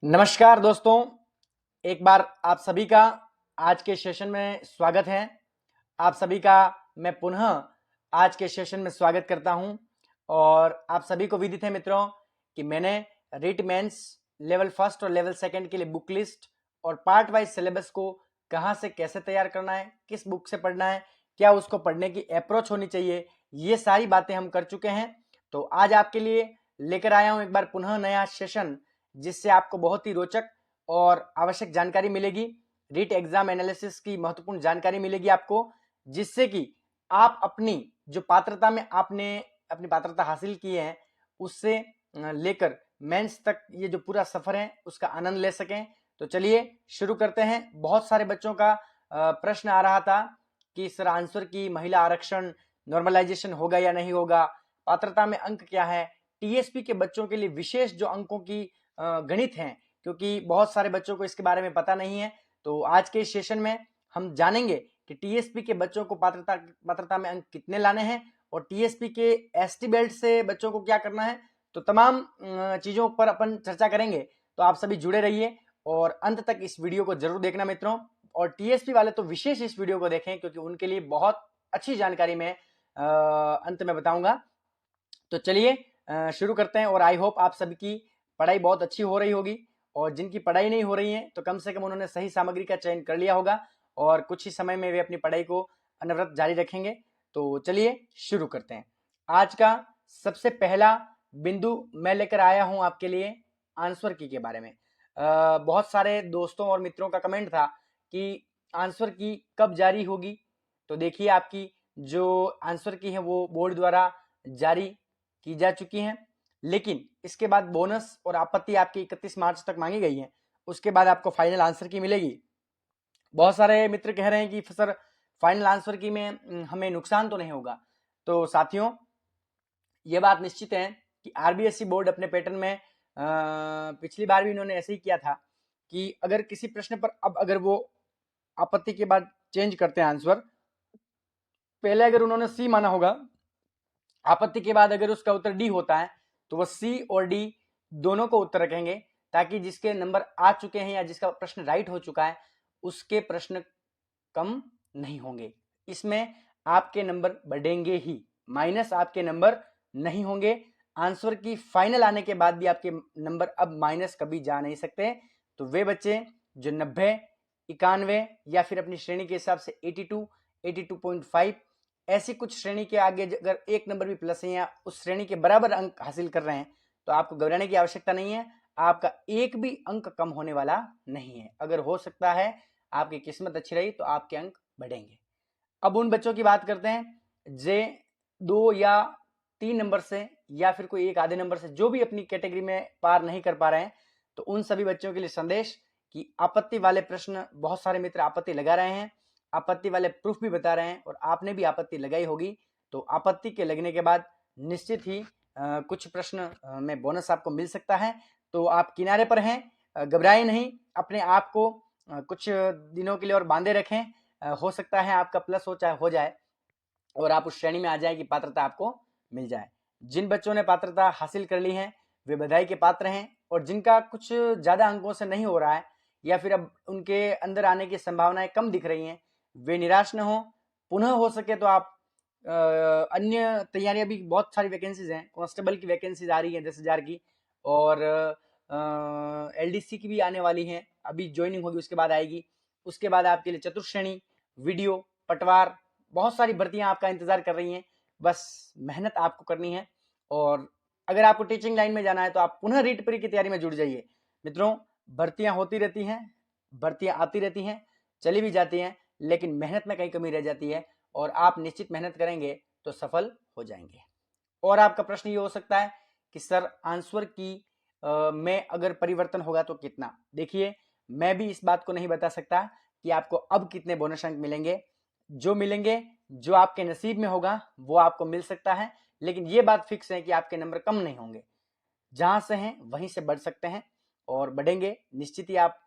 नमस्कार दोस्तों, एक बार आप सभी का आज के सेशन में स्वागत है। आप सभी का मैं पुनः आज के सेशन में स्वागत करता हूं और आप सभी को विदित है मित्रों कि मैंने रीट मेंस लेवल फर्स्ट और लेवल सेकंड के लिए बुक लिस्ट और पार्ट वाइज सिलेबस को कहां से कैसे तैयार करना है, किस बुक से पढ़ना है, क्या उसको पढ़ने की अप्रोच होनी चाहिए, ये सारी बातें हम कर चुके हैं। तो आज आपके लिए लेकर आया हूं एक बार पुनः नया सेशन, जिससे आपको बहुत ही रोचक और आवश्यक जानकारी मिलेगी। रीट एग्जाम एनालिसिस की महत्वपूर्ण जानकारी मिलेगी आपको, जिससे कि आप अपनी जो पात्रता में आपने अपनी पात्रता हासिल की है उससे लेकर मेंस तक ये जो पूरा सफर है उसका आनंद ले सकें। तो चलिए शुरू करते हैं। बहुत सारे बच्चों का प्रश्न आ रहा था कि सर आंसर की महिला आरक्षण नॉर्मलाइजेशन होगा या नहीं होगा, पात्रता में अंक क्या है, टीएसपी के बच्चों के लिए विशेष जो अंकों की गणित हैं, क्योंकि बहुत सारे बच्चों को इसके बारे में पता नहीं है। तो आज के इस सेशन में हम जानेंगे कि टीएसपी के बच्चों को पात्रता में अंक कितने लाने हैं और टीएसपी के एसटी बेल्ट से बच्चों को क्या करना है। तो तमाम चीजों पर अपन चर्चा करेंगे। तो आप सभी जुड़े रहिए और अंत तक इस वीडियो को जरूर देखना मित्रों। और टीएसपी वाले तो विशेष इस वीडियो को देखें, क्योंकि उनके लिए बहुत अच्छी जानकारी मैं अंत में बताऊंगा। तो चलिए शुरू करते हैं और आई होप आप सभी की पढ़ाई बहुत अच्छी हो रही होगी, और जिनकी पढ़ाई नहीं हो रही है तो कम से कम उन्होंने सही सामग्री का चयन कर लिया होगा और कुछ ही समय में वे अपनी पढ़ाई को अनवरत जारी रखेंगे। तो चलिए शुरू करते हैं। आज का सबसे पहला बिंदु मैं लेकर आया हूं आपके लिए आंसर की के बारे में। बहुत सारे दोस्तों और मित्रों का कमेंट था कि आंसर की कब जारी होगी। तो देखिए, आपकी जो आंसर की है वो बोर्ड द्वारा जारी की जा चुकी हैं, लेकिन इसके बाद बोनस और आपत्ति आपकी 31 मार्च तक मांगी गई है। उसके बाद आपको फाइनल आंसर की मिलेगी। बहुत सारे मित्र कह रहे हैं कि सर फाइनल आंसर की में हमें नुकसान तो नहीं होगा। तो साथियों, ये बात निश्चित है कि आरबीएसई बोर्ड अपने पैटर्न में पिछली बार भी इन्होंने ऐसे ही किया था कि अगर किसी प्रश्न पर अब अगर वो आपत्ति के बाद चेंज करते हैं आंसर, पहले अगर उन्होंने सी माना होगा, आपत्ति के बाद अगर उसका उत्तर डी होता है तो वह सी और डी दोनों को उत्तर रखेंगे, ताकि जिसके नंबर आ चुके हैं या जिसका प्रश्न राइट हो चुका है उसके प्रश्न कम नहीं होंगे। इसमें आपके नंबर बढ़ेंगे ही, माइनस आपके नंबर नहीं होंगे। आंसर की फाइनल आने के बाद भी आपके नंबर अब माइनस कभी जा नहीं सकते। तो वे बच्चे जो 90, 91 या फिर अपनी श्रेणी के हिसाब से 82, 82.5 ऐसी कुछ श्रेणी के आगे अगर एक नंबर भी प्लस है या उस श्रेणी के बराबर अंक हासिल कर रहे हैं तो आपको घबराने की आवश्यकता नहीं है। आपका एक भी अंक कम होने वाला नहीं है। अगर हो सकता है आपकी किस्मत अच्छी रही तो आपके अंक बढ़ेंगे। अब उन बच्चों की बात करते हैं जे 2 या 3 नंबर से या फिर कोई एक आधे नंबर से जो भी अपनी कैटेगरी में पार नहीं कर पा रहे हैं, तो उन सभी बच्चों के लिए संदेश कि आपत्ति वाले प्रश्न बहुत सारे मित्र आपत्ति लगा रहे हैं, आपत्ति वाले प्रूफ भी बता रहे हैं और आपने भी आपत्ति लगाई होगी। तो आपत्ति के लगने के बाद निश्चित ही कुछ प्रश्न में बोनस आपको मिल सकता है। तो आप किनारे पर हैं, घबराएं नहीं, अपने आप को कुछ दिनों के लिए और बांधे रखें। हो सकता है आपका प्लस हो चाहे हो जाए और आप उस श्रेणी में आ जाए कि पात्रता आपको मिल जाए। जिन बच्चों ने पात्रता हासिल कर ली है वे बधाई के पात्र हैं, और जिनका कुछ ज्यादा अंकों से नहीं हो रहा है या फिर अब उनके अंदर आने की संभावनाएं कम दिख रही हैं, वे निराश न हो। पुनः हो सके तो आप अन्य तैयारियां भी, बहुत सारी वैकेंसीज हैं, कांस्टेबल की वैकेंसीज आ रही है 10,000 की, और एलडीसी की भी आने वाली है। अभी ज्वाइनिंग होगी उसके बाद आएगी। उसके बाद आपके लिए चतुर्श्रेणी, वीडियो, पटवार, बहुत सारी भर्तियां आपका इंतजार कर रही हैं। बस मेहनत आपको करनी है। और अगर आपको टीचिंग लाइन में जाना है तो आप पुनः रीट प्री की तैयारी में जुड़ जाइए मित्रों। भर्तियां होती रहती हैं, भर्तियां आती रहती हैं, चली भी जाती हैं, लेकिन मेहनत में कहीं कमी रह जाती है और आप निश्चित मेहनत करेंगे तो सफल हो जाएंगे। और आपका प्रश्न ये हो सकता है कि सर आंसर की में अगर परिवर्तन होगा तो कितना। देखिए, मैं भी इस बात को नहीं बता सकता कि आपको अब कितने बोनस अंक मिलेंगे। जो मिलेंगे, जो आपके नसीब में होगा वो आपको मिल सकता है, लेकिन ये बात फिक्स है कि आपके नंबर कम नहीं होंगे। जहां से हैं वहीं से बढ़ सकते हैं और बढ़ेंगे निश्चित ही। आप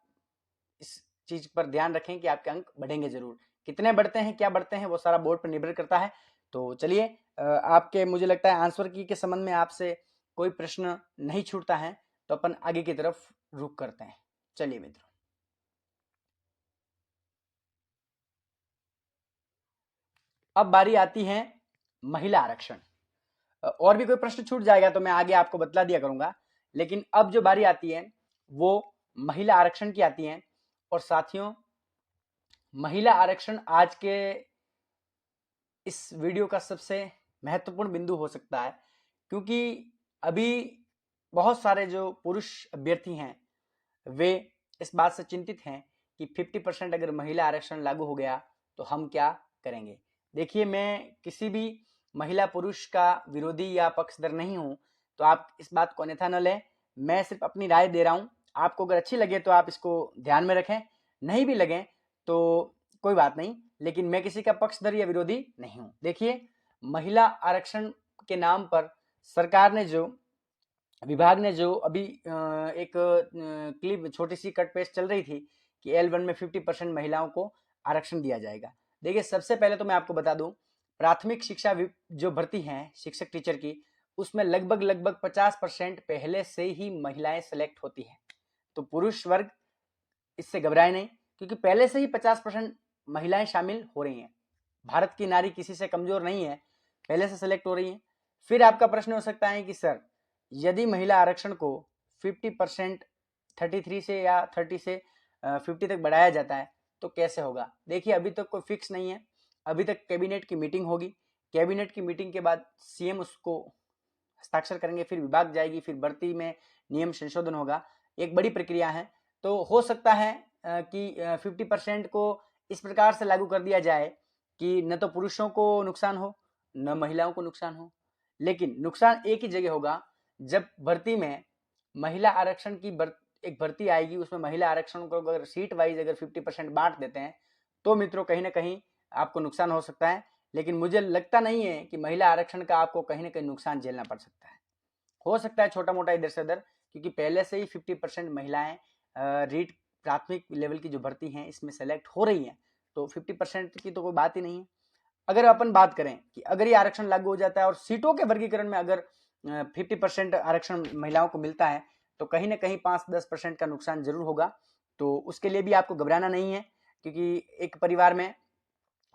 इस चीज पर ध्यान रखें कि आपके अंक बढ़ेंगे जरूर। कितने बढ़ते हैं, क्या बढ़ते हैं, वो सारा बोर्ड पर निर्भर करता है। तो चलिए, आपके मुझे लगता है आंसर की के संबंध में आपसे कोई प्रश्न नहीं छूटता है। तो अपन आगे की तरफ रुख करते हैं। चलिए मित्रों, अब बारी आती है महिला आरक्षण। और भी कोई प्रश्न छूट जाएगा तो मैं आगे आपको बतला दिया करूंगा, लेकिन अब जो बारी आती है वो महिला आरक्षण की आती है। और साथियों, महिला आरक्षण आज के इस वीडियो का सबसे महत्वपूर्ण बिंदु हो सकता है, क्योंकि अभी बहुत सारे जो पुरुष अभ्यर्थी हैं वे इस बात से चिंतित हैं कि 50% अगर महिला आरक्षण लागू हो गया तो हम क्या करेंगे। देखिए, मैं किसी भी महिला पुरुष का विरोधी या पक्षधर नहीं हूं, तो आप इस बात को अन्यथा न लें। मैं सिर्फ अपनी राय दे रहा हूं। आपको अगर अच्छी लगे तो आप इसको ध्यान में रखें, नहीं भी लगे तो कोई बात नहीं, लेकिन मैं किसी का पक्षधर या विरोधी नहीं हूं। देखिए, महिला आरक्षण के नाम पर सरकार ने जो, विभाग ने जो अभी एक क्लिप, छोटी सी कट पेस्ट चल रही थी कि L1 में 50% महिलाओं को आरक्षण दिया जाएगा। देखिए, सबसे पहले तो मैं आपको बता दूं, प्राथमिक शिक्षा जो भर्ती है शिक्षक टीचर की, उसमें लगभग 50% पहले से ही महिलाएं सेलेक्ट होती हैं। तो पुरुष वर्ग इससे घबराए नहीं, क्योंकि पहले से ही 50% महिलाएं शामिल हो रही हैं। भारत की नारी किसी से कमजोर नहीं है, पहले से सेलेक्ट हो रही है। फिर आपका प्रश्न हो सकता है कि सर, यदि महिला आरक्षण को 50% 33 से या 30 से 50 तक बढ़ाया जाता है तो कैसे होगा। देखिए, अभी तक कोई फिक्स नहीं है। अभी तक कैबिनेट की मीटिंग होगी, कैबिनेट की मीटिंग के बाद सीएम उसको हस्ताक्षर करेंगे, फिर विभाग जाएगी, फिर भर्ती में नियम संशोधन होगा। एक बड़ी प्रक्रिया है। तो हो सकता है कि 50% को इस प्रकार से लागू कर दिया जाए कि न तो पुरुषों को नुकसान हो न महिलाओं को नुकसान हो। लेकिन नुकसान एक ही जगह होगा, जब भर्ती में महिला आरक्षण की एक भर्ती आएगी, उसमें महिला आरक्षण को अगर सीट वाइज अगर 50% बांट देते हैं तो मित्रों कहीं ना कहीं आपको नुकसान हो सकता है। लेकिन मुझे लगता नहीं है कि महिला आरक्षण का आपको कहीं ना कहीं नुकसान झेलना पड़ सकता है। हो सकता है छोटा मोटा इधर से उधर, क्योंकि पहले से ही 50% महिलाएं रीट प्राथमिक लेवल की जो भर्ती हैं इसमें सेलेक्ट हो रही हैं, तो 50% की तो कोई बात ही नहीं है। अगर अपन बात करें कि अगर ये आरक्षण लागू हो जाता है और सीटों के वर्गीकरण में अगर 50% आरक्षण महिलाओं को मिलता है तो कहीं ना कहीं 5-10% का नुकसान जरूर होगा। तो उसके लिए भी आपको घबराना नहीं है, क्योंकि एक परिवार में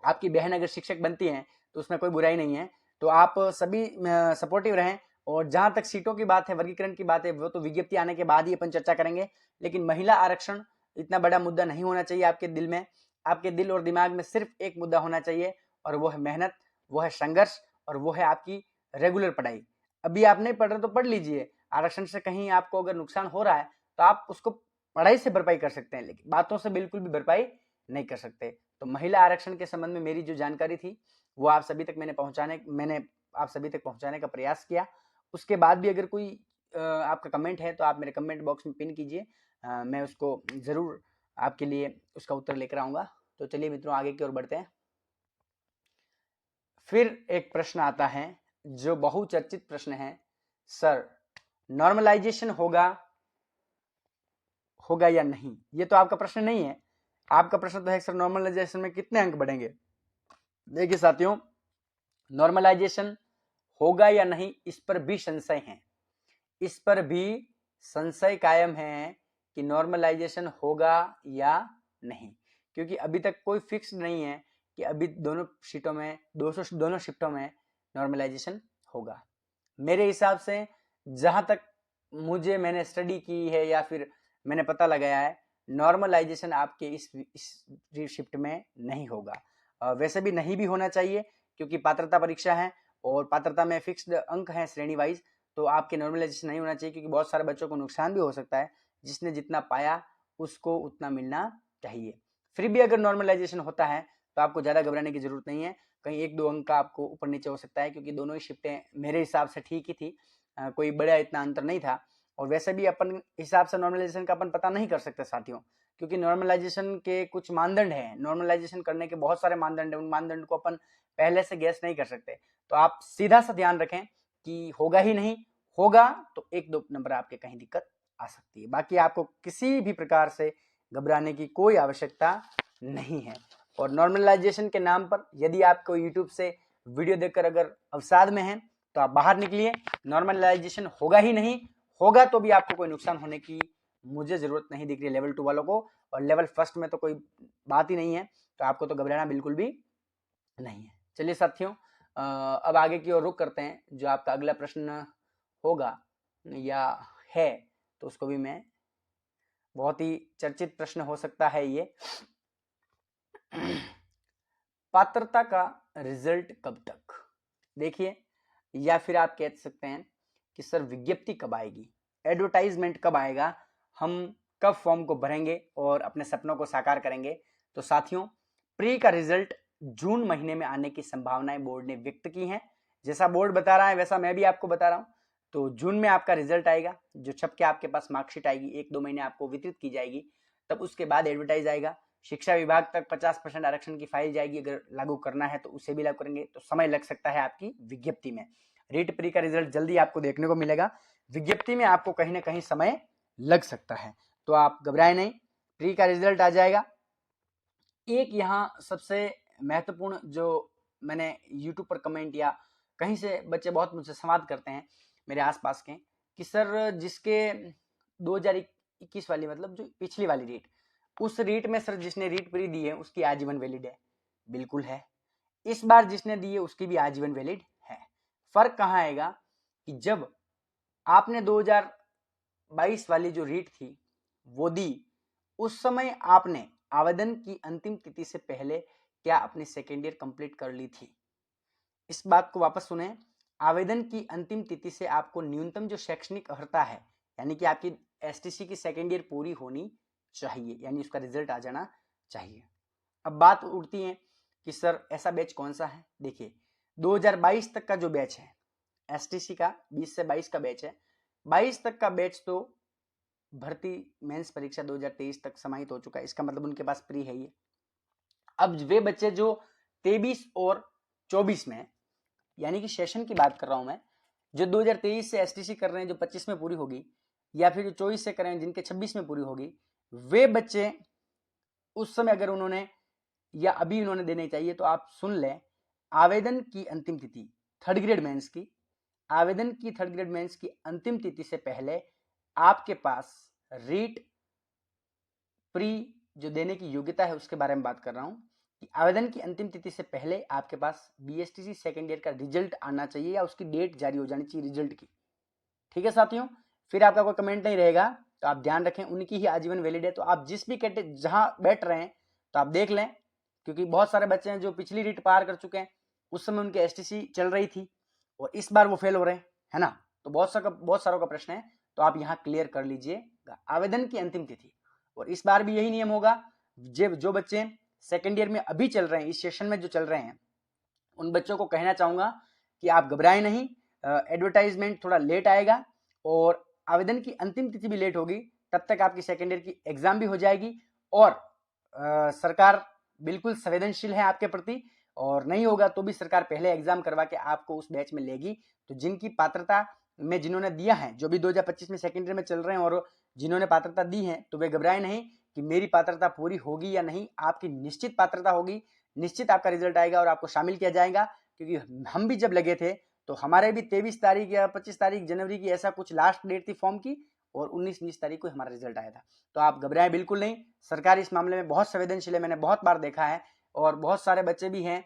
आपकी बहन अगर शिक्षक बनती है तो उसमें कोई बुराई नहीं है। तो आप सभी सपोर्टिव रहें। और जहां तक सीटों की बात है, वर्गीकरण की बात है, वो तो विज्ञप्ति आने के बाद ही अपन चर्चा करेंगे। लेकिन महिला आरक्षण इतना बड़ा मुद्दा नहीं होना चाहिए आपके दिल में। आपके दिल और दिमाग में सिर्फ एक मुद्दा होना चाहिए, और वो है मेहनत, वो है संघर्ष, और वो है आपकी रेगुलर पढ़ाई। अभी आप नहीं पढ़ रहे तो पढ़ लीजिए। आरक्षण से कहीं आपको अगर नुकसान हो रहा है तो आप उसको पढ़ाई से भरपाई कर सकते हैं, लेकिन बातों से बिल्कुल भी भरपाई नहीं कर सकते। तो महिला आरक्षण के संबंध में मेरी जो जानकारी थी वो आप सभी तक मैंने आप सभी तक पहुंचाने का प्रयास किया। उसके बाद भी अगर कोई आपका कमेंट है तो आप मेरे कमेंट बॉक्स में पिन कीजिए, मैं उसको जरूर आपके लिए उसका उत्तर लेकर आऊंगा। तो चलिए मित्रों, आगे की ओर बढ़ते हैं। फिर एक प्रश्न आता है जो बहुचर्चित प्रश्न है, सर नॉर्मलाइजेशन होगा या नहीं। ये तो आपका प्रश्न नहीं है। आपका प्रश्न तो है सर नॉर्मलाइजेशन में कितने अंक बढ़ेंगे। देखिए साथियों, नॉर्मलाइजेशन होगा या नहीं इस पर भी संशय है। इस पर भी संशय कायम है कि नॉर्मलाइजेशन होगा या नहीं, क्योंकि अभी तक कोई फिक्स नहीं है कि अभी दोनों शिफ्टों में नॉर्मलाइजेशन होगा। मेरे हिसाब से जहां तक मैंने स्टडी की है या फिर मैंने पता लगाया है, नॉर्मलाइजेशन आपके इस शिफ्ट में नहीं होगा। वैसे भी नहीं भी होना चाहिए, क्योंकि पात्रता परीक्षा है और पात्रता में फिक्स्ड अंक है श्रेणी वाइज। तो आपके नॉर्मलाइजेशन नहीं होना चाहिए, क्योंकि बहुत सारे बच्चों को नुकसान भी हो सकता है। जिसने जितना पाया उसको उतना मिलना चाहिए। फिर भी अगर नॉर्मलाइजेशन होता है तो आपको ज़्यादा घबराने की जरूरत नहीं है। कहीं 1-2 अंक का आपको ऊपर नीचे हो सकता है, क्योंकि दोनों ही शिफ्टें मेरे हिसाब से ठीक ही थी। कोई बड़ा इतना अंतर नहीं था। और वैसे भी अपन हिसाब से नॉर्मलाइजेशन का अपन पता नहीं कर सकते साथियों, क्योंकि नॉर्मलाइजेशन के कुछ मानदंड हैं। नॉर्मलाइजेशन करने के बहुत सारे मानदंड हैं, उन मानदंड को अपन पहले से गैस नहीं कर सकते। तो आप सीधा सा ध्यान रखें कि होगा ही नहीं। होगा तो 1-2 नंबर आपके कहीं दिक्कत आ सकती है। बाकी आपको किसी भी प्रकार से घबराने की कोई आवश्यकता नहीं है। और नॉर्मलाइजेशन के नाम पर यदि आपको यूट्यूब से वीडियो देखकर अगर अवसाद में है तो आप बाहर निकलिए। नॉर्मलाइजेशन होगा ही नहीं, होगा तो भी आपको कोई नुकसान होने की मुझे जरूरत नहीं दिख रही लेवल 2 वालों को, और लेवल फर्स्ट में तो कोई बात ही नहीं है, तो आपको तो घबराना बिल्कुल भी नहीं है। चलिए साथियों, अब आगे की ओर रुख करते हैं। जो आपका अगला प्रश्न होगा या है तो उसको भी मैं, बहुत ही चर्चित प्रश्न हो सकता है ये। पात्रता का रिजल्ट कब तक? देखिए, या फिर आप कह सकते हैं कि सर विज्ञप्ति कब आएगी, एडवर्टाइजमेंट कब आएगा, हम कब फॉर्म को भरेंगे और अपने सपनों को साकार करेंगे? तो साथियों, प्री का रिजल्ट जून महीने में आने की संभावनाएं बोर्ड ने व्यक्त की हैं। जैसा बोर्ड बता रहा है वैसा मैं भी आपको बता रहा हूं। तो जून में आपका रिजल्ट आएगा, जो छप के आपके पास मार्कशीट आएगी, 1-2 महीने आपको वितरित की जाएगी, तब उसके बाद एडवर्टाइज आएगा। शिक्षा विभाग तक 50% आरक्षण की फाइल जाएगी, अगर लागू करना है तो उसे भी लागू करेंगे, तो समय लग सकता है आपकी विज्ञप्ति में। रीट प्री का रिजल्ट जल्दी आपको देखने को मिलेगा, विज्ञप्ति में आपको कहीं ना कहीं समय लग सकता है, तो आप घबराए नहीं, प्री का रिजल्ट आ जाएगा। एक यहाँ सबसे महत्वपूर्ण जो मैंने यूट्यूब पर कमेंट या कहीं से बच्चे बहुत मुझसे सवाल करते हैं मेरे आसपास के, कि सर जिसके 2021 वाली, मतलब जो पिछली वाली रीट, उस रीट में सर जिसने रीट प्री दी है उसकी आजीवन वैलिड है। बिल्कुल है। इस बार जिसने दी है उसकी भी आजीवन वैलिड है। फर्क कहाँ आएगा कि जब आपने 2022 वाली जो रीट थी वो दी, उस समय आपने आवेदन की अंतिम तिथि से पहले क्या अपनी सेकेंड ईयर कंप्लीट कर ली थी? इस बात को वापस सुने, आवेदन की अंतिम तिथि से आपको न्यूनतम जो शैक्षणिक अर्हता है, यानी कि आपकी एसटीसी की सेकेंड ईयर पूरी होनी चाहिए, यानी उसका रिजल्ट आ जाना चाहिए। अब बात उठती है कि सर ऐसा बैच कौन सा है? देखिए, 2022 तक का जो बैच है एसटीसी का, 20 से 22 का बैच है, 22 तक का बैच तो भर्ती मेंस परीक्षा 2023 तक समाहित हो चुका है, इसका मतलब उनके पास प्री है ये। अब वे बच्चे जो 23 और 24 में, यानी कि सेशन की बात कर रहा हूं मैं, जो 2023 से एसटीसी कर रहे हैं, जो 25 में पूरी होगी, या फिर जो 24 से कर रहे हैं जिनके 26 में पूरी होगी, वे बच्चे उस समय अगर उन्होंने या अभी उन्होंने देने चाहिए, तो आप सुन लें, आवेदन की अंतिम तिथि थर्ड ग्रेड मेंस की, आवेदन की थर्ड ग्रेड मेंस की अंतिम तिथि से पहले आपके पास रीट प्री जो देने की योग्यता है उसके बारे में बात कर रहा हूं, कि आवेदन की अंतिम तिथि से पहले आपके पास बीएसटीसी सेकेंड ईयर का रिजल्ट आना चाहिए, या उसकी डेट जारी हो जानी चाहिए रिजल्ट की। ठीक है साथियों, फिर आपका कोई कमेंट नहीं रहेगा, तो आप ध्यान रखें, उनकी ही आजीवन वैलिड है। तो आप जिस भी कैटेगरी जहां बैठ रहे हैं तो आप देख लें, क्योंकि बहुत सारे बच्चे हैं जो पिछली रीट पार कर चुके हैं, उस समय उनकी एसटीसी चल रही थी और इस बार वो फेल हो रहे हैं, है ना? तो बहुत सारों का प्रश्न है, तो आप यहाँ क्लियर कर लीजिएगा आवेदन की अंतिम तिथि। और इस बार भी यही नियम होगा, जो बच्चे सेकेंड ईयर में अभी चल रहे हैं, इस सेशन में जो चल रहे हैं, उन बच्चों को कहना चाहूंगा कि आप घबराएं नहीं, एडवर्टाइजमेंट थोड़ा लेट आएगा और आवेदन की अंतिम तिथि भी लेट होगी, तब तक आपकी सेकेंड ईयर की एग्जाम भी हो जाएगी। और सरकार बिल्कुल संवेदनशील है आपके प्रति, और नहीं होगा तो भी सरकार पहले एग्जाम करवा के आपको उस बैच में लेगी। तो जिनकी पात्रता में जिन्होंने दिया है, जो भी 2025 में सेकेंड ईयर में चल रहे हैं और जिन्होंने पात्रता दी है, तो वे घबराए नहीं कि मेरी पात्रता पूरी होगी या नहीं। आपकी निश्चित पात्रता होगी, निश्चित आपका रिजल्ट आएगा और आपको शामिल किया जाएगा। क्योंकि हम भी जब लगे थे तो हमारे भी 23 तारीख या 25 तारीख जनवरी की ऐसा कुछ लास्ट डेट थी फॉर्म की, और 19-20 तारीख को हमारा रिजल्ट आया था। तो आप घबराएं बिल्कुल नहीं, सरकार इस मामले में बहुत संवेदनशील है, मैंने बहुत बार देखा है। और बहुत सारे बच्चे भी हैं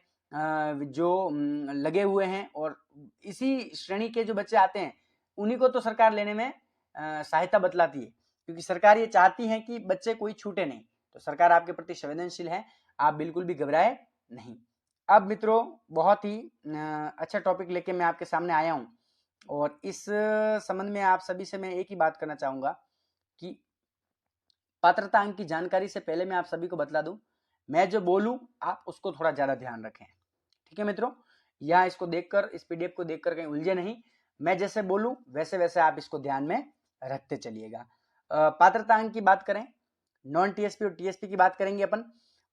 जो लगे हुए हैं, और इसी श्रेणी के जो बच्चे आते हैं उन्हीं को तो सरकार लेने में सहायता बतलाती है, क्योंकि सरकार ये चाहती है कि बच्चे कोई छूटे नहीं। तो सरकार आपके प्रति संवेदनशील है, आप बिल्कुल भी घबराए नहीं। अब मित्रों, बहुत ही अच्छा टॉपिक लेके मैं आपके सामने आया हूं, और इस संबंध में आप सभी से मैं एक ही बात करना चाहूंगा कि पात्रता अंक की जानकारी से पहले मैं आप सभी को बतला दूं, मैं जो बोलूं आप उसको थोड़ा ज्यादा ध्यान रखें। ठीक है मित्रों, यहाँ इसको देखकर, इस पीडीएफ को देखकर कहीं उलझे नहीं, मैं जैसे बोलूं वैसे वैसे आप इसको ध्यान में रखते चलिएगा। पात्रता अंक की बात करें, नॉन टीएसपी और टीएसपी की बात करेंगे अपन,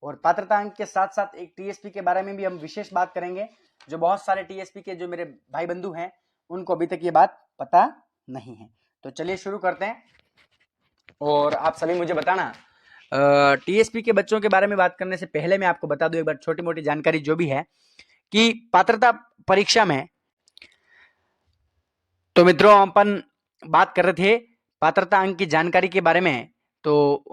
और पात्रता अंक के साथ साथ एक टीएसपी के बारे में भी हम विशेष बात करेंगे, जो बहुत सारे टीएसपी के जो मेरे भाई बंधु हैं उनको अभी तक ये बात पता नहीं है। तो चलिए शुरू करते हैं, और आप सभी मुझे बताना, टीएसपी के बच्चों के बारे में बात करने से पहले मैं आपको बता दूं एक बार छोटी मोटी जानकारी जो भी है, कि पात्रता परीक्षा में तो मित्रों अपन बात कर रहे थे पात्रता अंक की जानकारी के बारे में, तो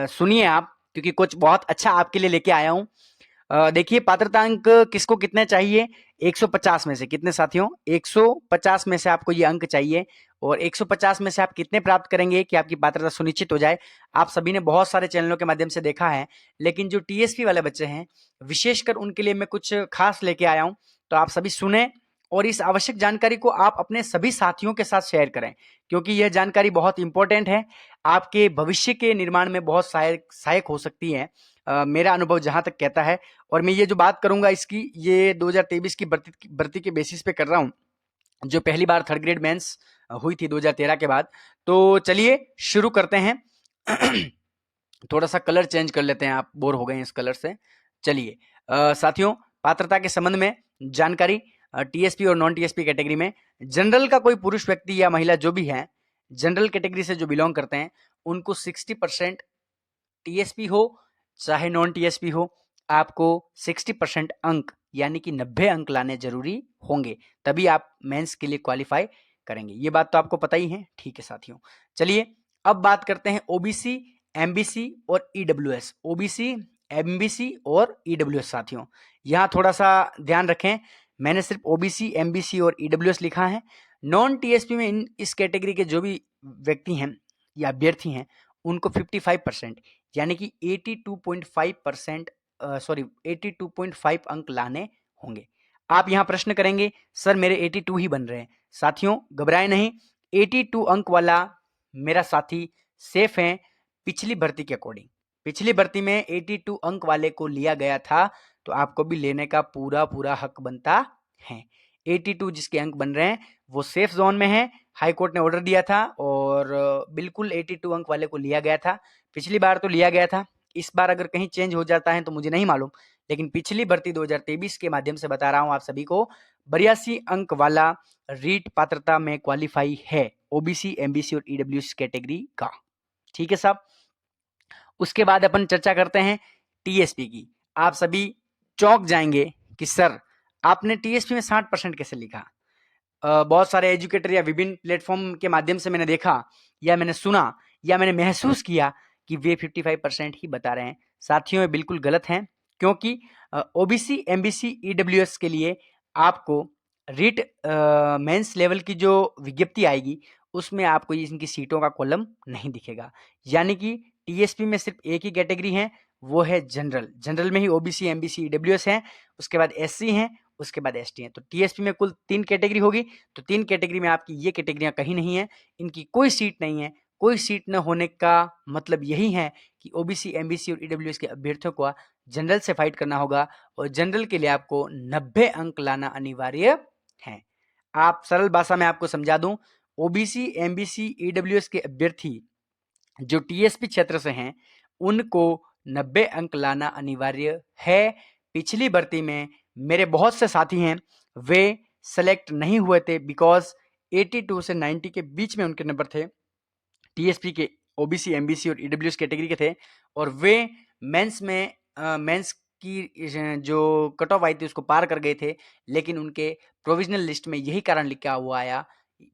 सुनिए आप, क्योंकि कुछ बहुत अच्छा आपके लिए लेके आया हूं। देखिए पात्रता अंक किसको कितने चाहिए? 150 में से कितने साथियों? 150 में से आपको ये अंक चाहिए। और 150 में से आप कितने प्राप्त करेंगे कि आपकी पात्रता सुनिश्चित हो जाए? आप सभी ने बहुत सारे चैनलों के माध्यम से देखा है, लेकिन जो टीएसपी वाले बच्चे हैं विशेषकर उनके लिए मैं कुछ खास लेके आया हूं। तो आप सभी सुने और इस आवश्यक जानकारी को आप अपने सभी साथियों के साथ शेयर करें, क्योंकि यह जानकारी बहुत इंपॉर्टेंट है, आपके भविष्य के निर्माण में बहुत सहायक हो सकती है। मेरा अनुभव जहां तक कहता है, और मैं ये जो बात करूंगा इसकी, ये 2023 की भर्ती के बेसिस पे कर रहा हूं, जो पहली बार थर्ड ग्रेड मेंस हुई थी 2013 के बाद। तो चलिए शुरू करते हैं। थोड़ा सा कलर चेंज कर लेते हैं, आप बोर हो गए हैं इस कलर से। चलिए साथियों, पात्रता के संबंध में जानकारी, टीएसपी और नॉन टीएसपी कैटेगरी में जनरल का कोई पुरुष व्यक्ति या महिला जो भी है, जनरल कैटेगरी से जो बिलोंग करते हैं, उनको 60% टीएसपी हो चाहे नॉन टीएसपी हो, आपको 60% अंक यानी कि 90 अंक लाने जरूरी होंगे, तभी आप मेंस के लिए क्वालिफाई करेंगे। ये बात तो आपको पता ही है, ठीक है साथियों। चलिए अब बात करते हैं ओबीसी, एमबीसी और ईडब्ल्यूएस। ओबीसी, एमबीसी और ईडब्ल्यूएस साथियों, यहां थोड़ा सा ध्यान रखें, मैंने सिर्फ ओबीसी, एमबीसी और ईडब्ल्यूएस लिखा है। नॉन टीएसपी में इस कैटेगरी के जो भी व्यक्ति हैं या अभ्यर्थी हैं, उनको 55% यानी कि 82.5% 82.5 अंक लाने होंगे। आप यहां प्रश्न करेंगे सर मेरे 82 ही बन रहे हैं। साथियों घबराए नहीं, 82 अंक वाला मेरा साथी सेफ है पिछली भर्ती के अकॉर्डिंग। पिछली भर्ती में 82 अंक वाले को लिया गया था, तो आपको भी लेने का पूरा पूरा हक बनता है। 82 जिसके अंक बन रहे हैं वो सेफ जोन में है। हाई कोर्ट ने ऑर्डर दिया था और बिल्कुल 82 अंक वाले को लिया गया था। पिछली बार तो लिया गया था, इस बार अगर कहीं चेंज हो जाता है तो मुझे नहीं मालूम, लेकिन पिछली भर्ती 2023 के माध्यम से बता रहा हूं आप सभी को, 82 अंक वाला रीट पात्रता में क्वालिफाई है ओबीसी, एमबीसी और ईडब्ल्यूएस कैटेगरी का। ठीक है साहब। उसके बाद अपन चर्चा करते हैं टीएसपी की। आप सभी चौंक जाएंगे कि सर आपने टीएसपी में 60% कैसे लिखा? बहुत सारे एजुकेटर या विभिन्न प्लेटफॉर्म के माध्यम से मैंने देखा या मैंने सुना या मैंने महसूस किया कि वे 55% ही बता रहे हैं। साथियों ये बिल्कुल गलत है, क्योंकि ओबीसी, एमबीसी, ईडब्ल्यूएस के लिए आपको रीट मेंस लेवल की जो विज्ञप्ति आएगी उसमें आपको इनकी सीटों का कॉलम नहीं दिखेगा। यानी कि टीएसपी में सिर्फ एक ही कैटेगरी है, वो है जनरल। जनरल में ही ओबीसी, एमबीसी, ईडब्ल्यूएस है, उसके बाद एससी हैं, उसके बाद एसटी है। तो टीएसपी में कुल 3 कैटेगरी होगी, तो 3 कैटेगरी में आपकी ये कैटेगरियां कहीं नहीं है, इनकी कोई सीट नहीं है। कोई सीट न होने का मतलब यही है कि ओबीसी, एमबीसी और ईडब्ल्यूएस के अभ्यर्थियों को जनरल से फाइट करना होगा, और जनरल के लिए आपको 90 अंक लाना अनिवार्य है। आप सरल भाषा में आपको समझा दूं, ओबीसी, एमबीसी, ईडब्ल्यूएस के अभ्यर्थी जो टीएसपी क्षेत्र से हैं, उनको 90 अंक लाना अनिवार्य है। पिछली भर्ती में मेरे बहुत से साथी हैं, वे सेलेक्ट नहीं हुए थे बिकॉज 82 से 90 के बीच में उनके नंबर थे, टीएसपी के, ओबीसी, एमबीसी और ईडब्ल्यूएस कैटेगरी के थे, और वे मेंस में मेंस की जो कट ऑफ आई थी उसको पार कर गए थे, लेकिन उनके प्रोविजनल लिस्ट में यही कारण लिखा हुआ आया,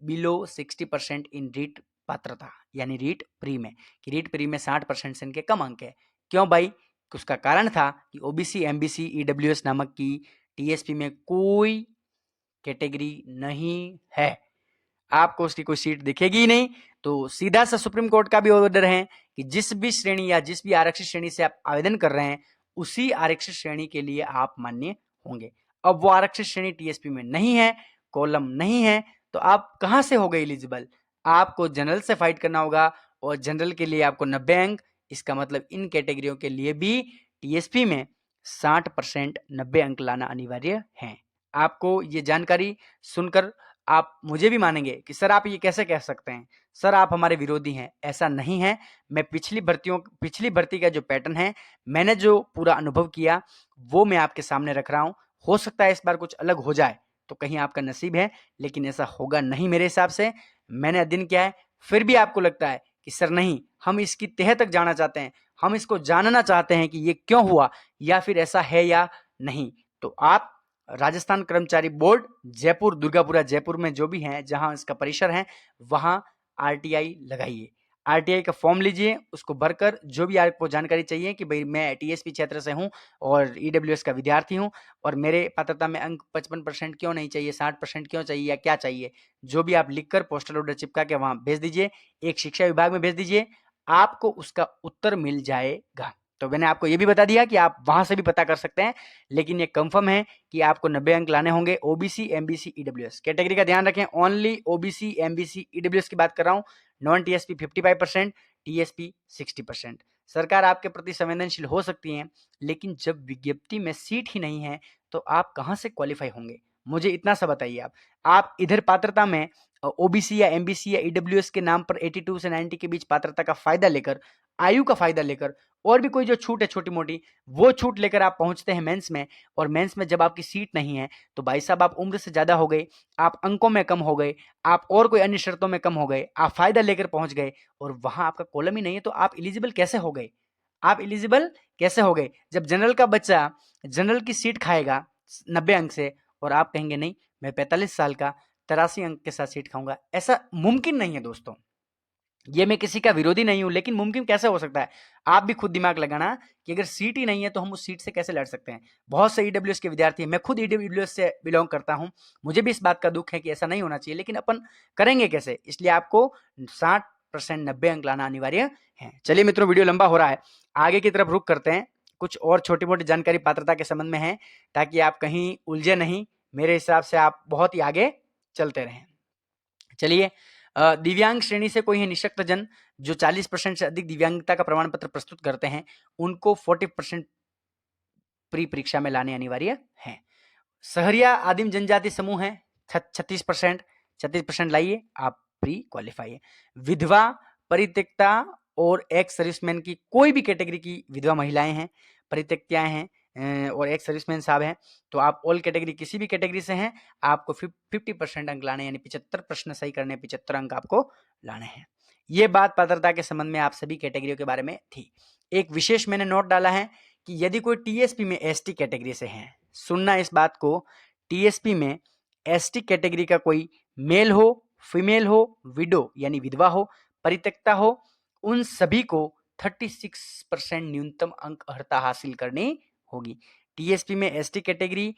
बिलो 60% इन रीट पात्रता, यानी रीट प्री में, कि रीट प्री में 60% से इनके कम अंक है। क्यों भाई? उसका कारण था कि ओबीसी, एमबीसी, ईडब्ल्यूएस नामक की टीएसपी में कोई कैटेगरी नहीं है, आपको उसकी कोई सीट दिखेगी ही नहीं। तो सीधा सा सुप्रीम कोर्ट का भी ऑर्डर है कि जिस भी श्रेणी या जिस भी आरक्षित श्रेणी से आप आवेदन कर रहे हैं, उसी आरक्षित श्रेणी के लिए आप मान्य होंगे। अब वो आरक्षित श्रेणी टीएसपी में नहीं है, कॉलम नहीं है, तो आप कहां से हो गए एलिजिबल? आपको जनरल से फाइट करना होगा, और जनरल के लिए आपको 90 अंक। इसका मतलब इन कैटेगरियों के लिए भी टीएसपी में 60% 90 अंक लाना अनिवार्य है। आपको ये जानकारी सुनकर आप मुझे भी मानेंगे कि सर आप ये कैसे कह सकते हैं, सर आप हमारे विरोधी हैं। ऐसा नहीं है, मैं पिछली भर्ती का जो पैटर्न है, मैंने जो पूरा अनुभव किया, वो मैं आपके सामने रख रहा हूं। हो सकता है इस बार कुछ अलग हो जाए, तो कहीं आपका नसीब है, लेकिन ऐसा होगा नहीं मेरे हिसाब से। मैंने अध्ययन किया है, फिर भी आपको लगता है कि सर नहीं, हम इसकी तह तक जाना चाहते हैं, हम इसको जानना चाहते हैं कि ये क्यों हुआ, या फिर ऐसा है या नहीं, तो आप राजस्थान कर्मचारी बोर्ड जयपुर, दुर्गापुरा जयपुर में जो भी है, जहां इसका परिसर है, वहां आरटीआई लगाइए। आरटीआई का फॉर्म लीजिए, उसको भरकर जो भी आपको जानकारी चाहिए कि भाई मैं टीएसपी क्षेत्र से हूं और ईडब्ल्यूएस का विद्यार्थी हूं और मेरे पात्रता में अंक 55% क्यों नहीं चाहिए, 60% क्यों चाहिए या क्या चाहिए, जो भी आप लिखकर पोस्टल ऑर्डर चिपका के वहां भेज दीजिए, एक शिक्षा विभाग में भेज दीजिए, आपको उसका उत्तर मिल जाएगा। तो मैंने आपको ये भी बता दिया कि आप वहां से भी पता कर सकते हैं, लेकिन ये कंफर्म है कि आपको 90 अंक लाने होंगे। ओबीसी, एमबीसी, ईडब्ल्यूएस कैटेगरी का ध्यान रखें, ओनली ओबीसी, एमबीसी, ईडब्ल्यूएस की बात कर रहा हूं। Non TSP 55%, TSP 60%। सरकार आपके प्रति संवेदनशील हो सकती है, लेकिन जब विज्ञप्ति में सीट ही नहीं है तो आप कहां से क्वालिफाई होंगे, मुझे इतना सा बताइए। आप इधर पात्रता में ओबीसी या एमबीसी या ईडब्ल्यूएस के नाम पर 82 से 90 के बीच पात्रता का फायदा लेकर, आयु का फायदा लेकर, और भी कोई जो छूट है छोटी मोटी, वो छूट लेकर आप पहुंचते हैं मेंस में, और मेंस में जब आपकी सीट नहीं है तो भाई साहब आप उम्र से ज्यादा हो गए, आप अंकों में कम हो गए, आप और कोई अन्य शर्तों में कम हो गए, आप फायदा लेकर पहुंच गए और वहां आपका कॉलम ही नहीं है, तो आप एलिजिबल कैसे हो गए? आप एलिजिबल कैसे हो गए? जब जनरल का बच्चा जनरल की सीट खाएगा 90 अंक से और आप कहेंगे नहीं मैं 45 साल का 83 अंक के साथ सीट खाऊंगा, ऐसा मुमकिन नहीं है दोस्तों। ये मैं किसी का विरोधी नहीं हूं, लेकिन मुमकिन कैसे हो सकता है? आप भी खुद दिमाग लगाना कि अगर सीट ही नहीं है तो हम उस सीट से कैसे लड़ सकते हैं। बहुत से ईडब्ल्यूएस के विद्यार्थी हैं, मैं खुद ईडब्ल्यूएस से बिलोंग करता हूं, मुझे भी इस बात का दुख है कि ऐसा नहीं होना चाहिए, लेकिन अपन करेंगे कैसे? इसलिए आपको 60% 90 अंक लाना अनिवार्य है। चलिए मित्रों, वीडियो लंबा हो रहा है, आगे की तरफ रुख करते हैं। कुछ और छोटी मोटी जानकारी पात्रता के संबंध में है, ताकि आप कहीं उलझे नहीं। मेरे हिसाब से आप बहुत ही आगे चलते रहें। चलिए, दिव्यांग श्रेणी से कोई है निःशक्त जन जो 40% से अधिक दिव्यांगता का प्रमाण पत्र प्रस्तुत करते हैं, उनको 40% प्री परीक्षा में लाने अनिवार्य है। सहरिया आदिम जनजाति समूह है 36% लाइए, आप प्री क्वालिफाई है। विधवा, परित्यक्ता और एक्स सर्विसमैन की कोई भी कैटेगरी की विधवा महिलाएं हैं, परित्यक्ताएं हैं और एक्स सर्विसमैन साहब हैं, तो आप ऑल कैटेगरी किसी भी कैटेगरी से हैं, आपको 50% अंक लाने, यानी 75 प्रश्न सही करने 75 अंक आपको लाने हैं। ये बात पात्रता के संबंध में आप सभी कैटेगरियों के बारे में थी। एक विशेष मैंने नोट डाला है कि यदि कोई टीएसपी में एसटी कैटेगरी से है, सुनना इस बात को, टीएसपी में एसटी कैटेगरी का कोई मेल हो, फीमेल हो, विडो यानी विधवा हो, परित्यक्ता हो, उन सभी को 36% न्यूनतम अंक अर्हता हासिल करनी होगी। टीएसपी में ST category,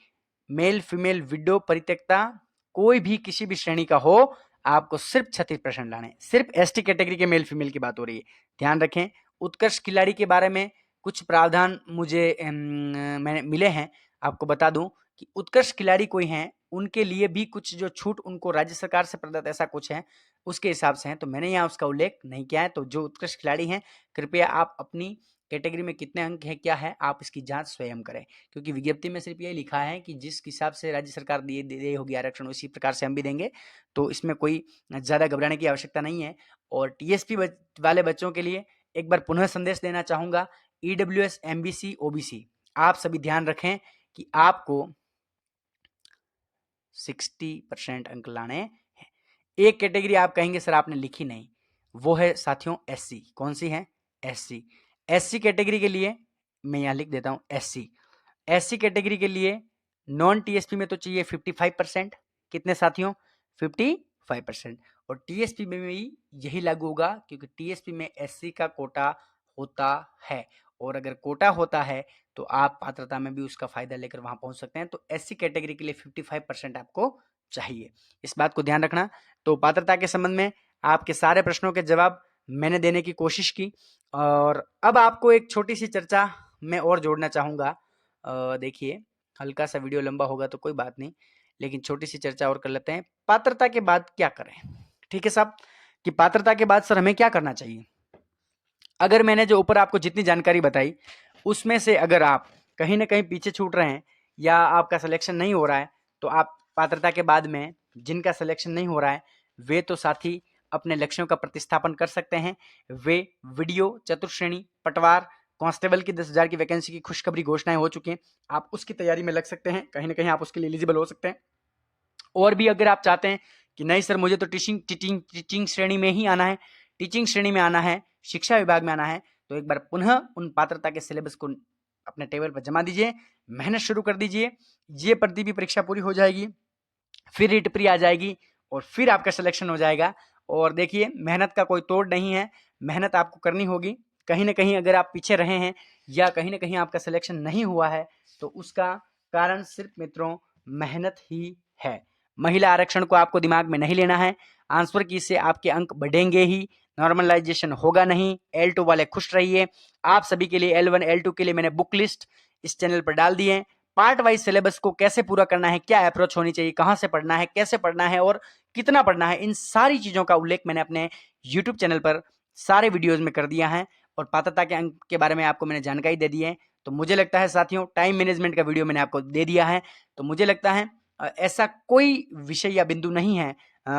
male, female, widow, परित्यक्ता, कोई भी किसी भी श्रेणी का हो, आपको सिर्फ 36% लाने। सिर्फ एसटी कैटेगरी के मेल फीमेल की बात हो रही है, ध्यान रखें। उत्कर्ष खिलाड़ी के बारे में कुछ प्रावधान मुझे मैंने मिले हैं, आपको बता दूं कि उत्कर्ष खिलाड़ी कोई हैं, उनके लिए भी कुछ जो छूट उनको राज्य सरकार से प्रदत्त ऐसा कुछ है, उसके हिसाब से है, तो मैंने यहाँ उसका उल्लेख नहीं किया है। तो जो उत्कृष्ट खिलाड़ी हैं, कृपया आप अपनी कैटेगरी में कितने अंक है क्या है, आप इसकी जांच स्वयं करें, क्योंकि विज्ञप्ति में सिर्फ ये लिखा है कि जिस हिसाब से राज्य सरकार दे होगी आरक्षण, उसी प्रकार से हम भी देंगे, तो इसमें कोई ज़्यादा घबराने की आवश्यकता नहीं है। और टीएसपी वाले बच्चों के लिए एक बार पुनः संदेश देना चाहूँगा, ईडब्ल्यूएस, एमबीसी, ओबीसी, आप सभी ध्यान रखें कि आपको 60% अंक लाने हैं। एक कैटेगरी आप कहेंगे सर आपने लिखी नहीं, वो है साथियों एससी। कौन सी है? एससी। एससी कैटेगरी के लिए मैं यहाँ लिख देता हूँ एससी। एससी कैटेगरी के लिए नॉन टीएसपी में तो चाहिए 55%। कितने साथियों? 55%। और टीएसपी में भी यही लागू होगा, क्योंकि टीएसपी में एससी का कोटा होता है, और अगर कोटा होता है तो आप पात्रता में भी उसका फायदा लेकर वहां पहुंच सकते हैं। तो एससी कैटेगरी के लिए 55% आपको चाहिए, इस बात को ध्यान रखना। तो पात्रता के संबंध में आपके सारे प्रश्नों के जवाब मैंने देने की कोशिश की, और अब आपको एक छोटी सी चर्चा मैं और जोड़ना चाहूँगा। देखिए, हल्का सा वीडियो लंबा होगा तो कोई बात नहीं, लेकिन छोटी सी चर्चा और कर लेते हैं। पात्रता के बाद क्या करें? ठीक है साहब, कि पात्रता के बाद सर हमें क्या करना चाहिए? अगर मैंने जो ऊपर आपको जितनी जानकारी बताई, उसमें से अगर आप कहीं ना कहीं पीछे छूट रहे हैं या आपका सिलेक्शन नहीं हो रहा है, तो आप पात्रता के बाद में जिनका सिलेक्शन नहीं हो रहा है, वे तो साथी अपने लक्ष्यों का प्रतिस्थापन कर सकते हैं। वे वीडियो, चतुर्श्रेणी, पटवार, कांस्टेबल की 10,000 की वैकेंसी की खुशखबरी घोषणाएं हो चुकी हैं, आप उसकी तैयारी में लग सकते हैं, कहीं ना कहीं आप उसके लिए एलिजिबल हो सकते हैं। और भी अगर आप चाहते हैं कि नहीं सर मुझे तो टीचिंग श्रेणी में ही आना है, टीचिंग श्रेणी में आना है, शिक्षा विभाग में आना है, तो एक बार पुनः उन पात्रता के सिलेबस को अपने टेबल पर जमा दीजिए, मेहनत शुरू कर दीजिए। ये प्रतियोगी परीक्षा पूरी हो जाएगी, फिर रिट प्री आ जाएगी और फिर आपका सिलेक्शन हो जाएगा। और देखिए, मेहनत का कोई तोड़ नहीं है, मेहनत आपको करनी होगी। कहीं ना कहीं अगर आप पीछे रहे हैं या कहीं ना कहीं आपका सिलेक्शन नहीं हुआ है तो उसका कारण सिर्फ मित्रों मेहनत ही है। महिला आरक्षण को आपको दिमाग में नहीं लेना है। आंसर की से आपके अंक बढ़ेंगे ही, नॉर्मलाइजेशन होगा नहीं। L2 वाले खुश रहिए। आप सभी के लिए L1 L2 के लिए मैंने बुक लिस्ट इस चैनल पर डाल दी है। पार्ट वाइज सिलेबस को कैसे पूरा करना है, क्या अप्रोच होनी चाहिए, कहां से पढ़ना है, कैसे पढ़ना है और कितना पढ़ना है, इन सारी चीजों का उल्लेख मैंने अपने YouTube चैनल पर सारे वीडियोस में कर दिया है। और पात्रता के अंक के बारे में आपको मैंने जानकारी दे दी है। तो मुझे लगता है साथियों, टाइम मैनेजमेंट का वीडियो मैंने आपको दे दिया है। तो मुझे लगता है ऐसा कोई विषय या बिंदु नहीं है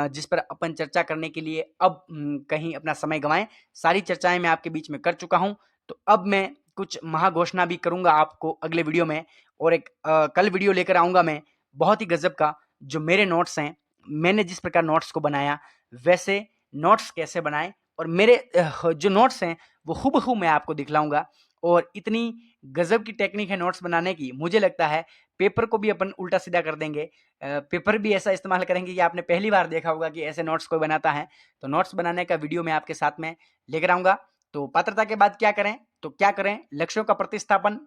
जिस पर अपन चर्चा करने के लिए अब कहीं अपना समय गंवाएं। सारी चर्चाएं मैं आपके बीच में कर चुका हूं। तो अब मैं कुछ महाघोषणा भी करूंगा आपको अगले वीडियो में, और एक कल वीडियो लेकर आऊंगा मैं बहुत ही गजब का। जो मेरे नोट्स हैं, मैंने जिस प्रकार नोट्स को बनाया वैसे नोट्स कैसे बनाए, और मेरे जो नोट्स हैं वो हुबहू मैं आपको दिखलाऊंगा। और इतनी गजब की टेक्निक है नोट्स बनाने की, मुझे लगता है पेपर को भी अपन उल्टा सीधा कर देंगे। पेपर भी ऐसा इस्तेमाल करेंगे कि आपने पहली बार देखा होगा कि ऐसे नोट्स कोई बनाता है। तो नोट्स बनाने का वीडियो मैं आपके साथ में लेकर आऊंगा। तो पात्रता के बाद क्या करें, तो क्या करें, लक्ष्यों का प्रतिस्थापन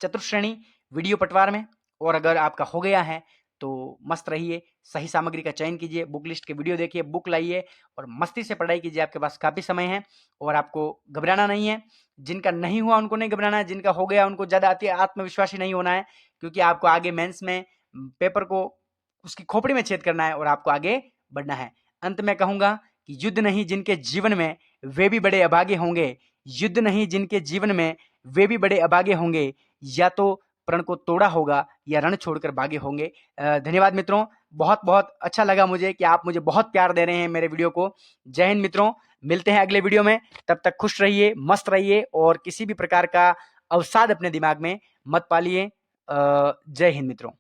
चतुश्रेणी वीडियो पटवार में। और अगर आपका हो गया है तो मस्त रहिए, सही सामग्री का चयन कीजिए, बुक लिस्ट के वीडियो देखिए, बुक लाइए और मस्ती से पढ़ाई कीजिए। आपके पास काफ़ी समय है और आपको घबराना नहीं है। जिनका नहीं हुआ उनको नहीं घबराना है, जिनका हो गया उनको ज़्यादा आत्मविश्वासी नहीं होना है, क्योंकि आपको आगे मेंस में पेपर को उसकी खोपड़ी में छेद करना है और आपको आगे बढ़ना है। अंत में कहूँगा कि युद्ध नहीं जिनके जीवन में वे भी बड़े अभागे होंगे, युद्ध नहीं जिनके जीवन में वे भी बड़े अभागे होंगे, या तो प्रण को तोड़ा होगा या रण छोड़कर भागे होंगे। धन्यवाद मित्रों, बहुत बहुत अच्छा लगा मुझे कि आप मुझे बहुत प्यार दे रहे हैं मेरे वीडियो को। जय हिंद मित्रों, मिलते हैं अगले वीडियो में। तब तक खुश रहिए, मस्त रहिए और किसी भी प्रकार का अवसाद अपने दिमाग में मत पालिए। जय हिंद मित्रों।